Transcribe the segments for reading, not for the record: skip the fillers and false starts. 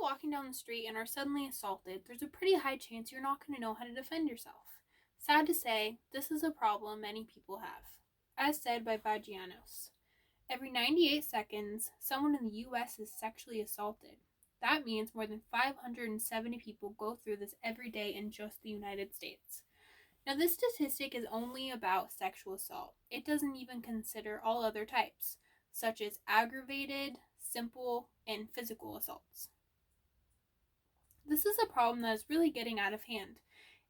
walking down the street and are suddenly assaulted, there's a pretty high chance you're not going to know how to defend yourself. Sad to say, this is a problem many people have. As said by Bagianos, every 98 seconds, someone in the US is sexually assaulted. That means more than 570 people go through this every day in just the United States. Now, this statistic is only about sexual assault. It doesn't even consider all other types, such as aggravated, simple, and physical assaults. This is a problem that is really getting out of hand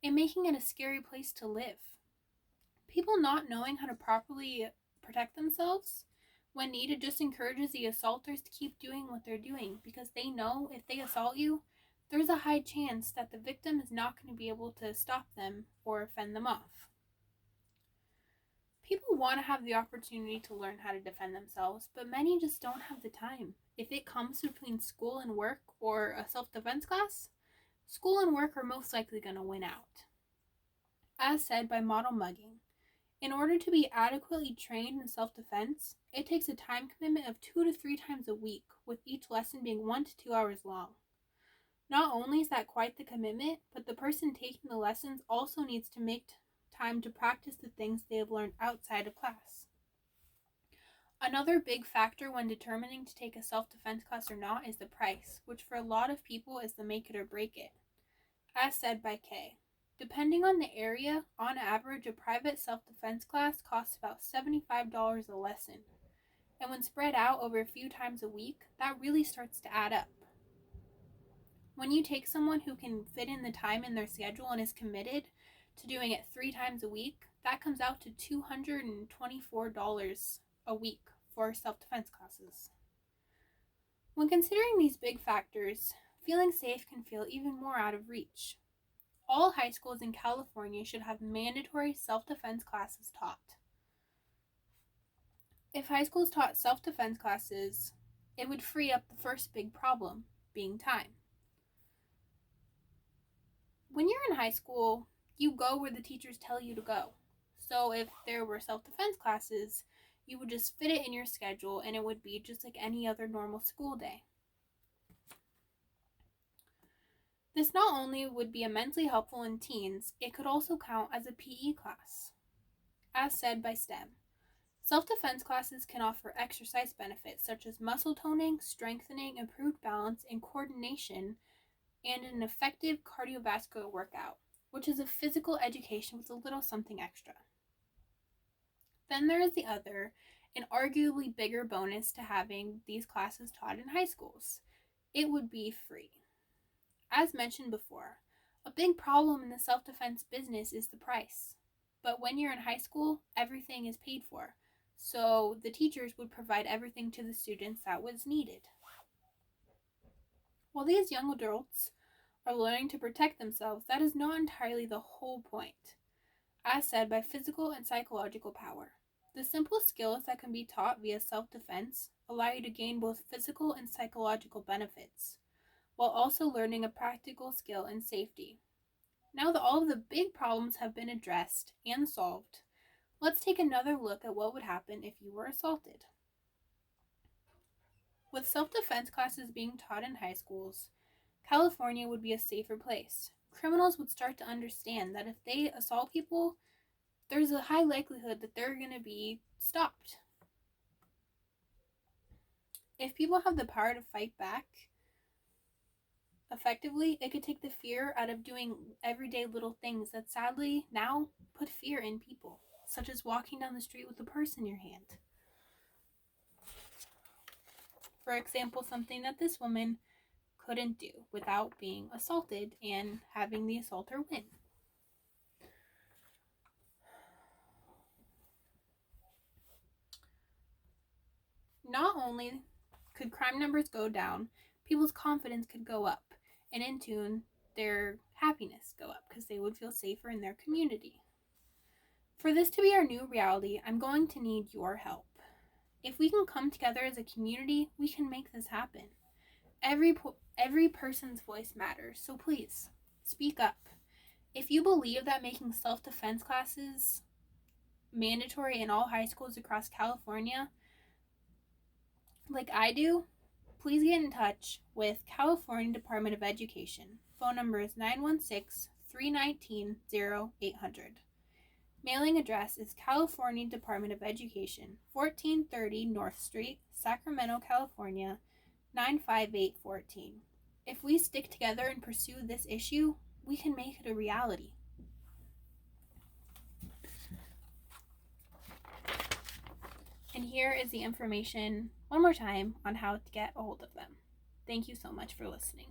and making it a scary place to live. People not knowing how to properly protect themselves when needed just encourages the assaulters to keep doing what they're doing because they know if they assault you, there's a high chance that the victim is not going to be able to stop them or fend them off. People want to have the opportunity to learn how to defend themselves, but many just don't have the time. If it comes between school and work or a self-defense class, school and work are most likely going to win out. As said by Model Mugging, in order to be adequately trained in self-defense, it takes a time commitment of 2 to 3 times a week, with each lesson being 1 to 2 hours long. Not only is that quite the commitment, but the person taking the lessons also needs to make time to practice the things they have learned outside of class. Another big factor when determining to take a self-defense class or not is the price, which for a lot of people is the make it or break it. As said by Kay, depending on the area, on average, a private self-defense class costs about $75 a lesson. And when spread out over a few times a week, that really starts to add up. When you take someone who can fit in the time in their schedule and is committed to doing it 3 times a week, that comes out to $224 a week for self-defense classes. When considering these big factors, feeling safe can feel even more out of reach. All high schools in California should have mandatory self-defense classes taught. If high schools taught self-defense classes, it would free up the first big problem, being time. When you're in high school, you go where the teachers tell you to go. So if there were self-defense classes, you would just fit it in your schedule and it would be just like any other normal school day. This not only would be immensely helpful in teens, it could also count as a PE class. As said by STEM, self-defense classes can offer exercise benefits such as muscle toning, strengthening, improved balance, and coordination, and an effective cardiovascular workout, which is a physical education with a little something extra. Then there is the other, and arguably bigger bonus to having these classes taught in high schools. It would be free. As mentioned before, a big problem in the self-defense business is the price. But when you're in high school, everything is paid for. So the teachers would provide everything to the students that was needed. While these young adults are learning to protect themselves, that is not entirely the whole point. As said by Physical and Psychological Power, the simple skills that can be taught via self-defense allow you to gain both physical and psychological benefits, while also learning a practical skill in safety. Now that all of the big problems have been addressed and solved, let's take another look at what would happen if you were assaulted. With self-defense classes being taught in high schools, California would be a safer place. Criminals would start to understand that if they assault people, there's a high likelihood that they're going to be stopped. If people have the power to fight back effectively, it could take the fear out of doing everyday little things that sadly now put fear in people, such as walking down the street with a purse in your hand. For example, something that this woman couldn't do without being assaulted and having the assaulter win. Not only could crime numbers go down, people's confidence could go up, and in turn, their happiness go up because they would feel safer in their community. For this to be our new reality, I'm going to need your help. If we can come together as a community, we can make this happen. Every person's voice matters, so please, speak up. If you believe that making self-defense classes mandatory in all high schools across California, like I do, please get in touch with California Department of Education. Phone number is 916-319-0800. Mailing address is California Department of Education, 1430 North Street, Sacramento, California, 95814. If we stick together and pursue this issue, we can make it a reality. And here is the information one more time on how to get a hold of them. Thank you so much for listening.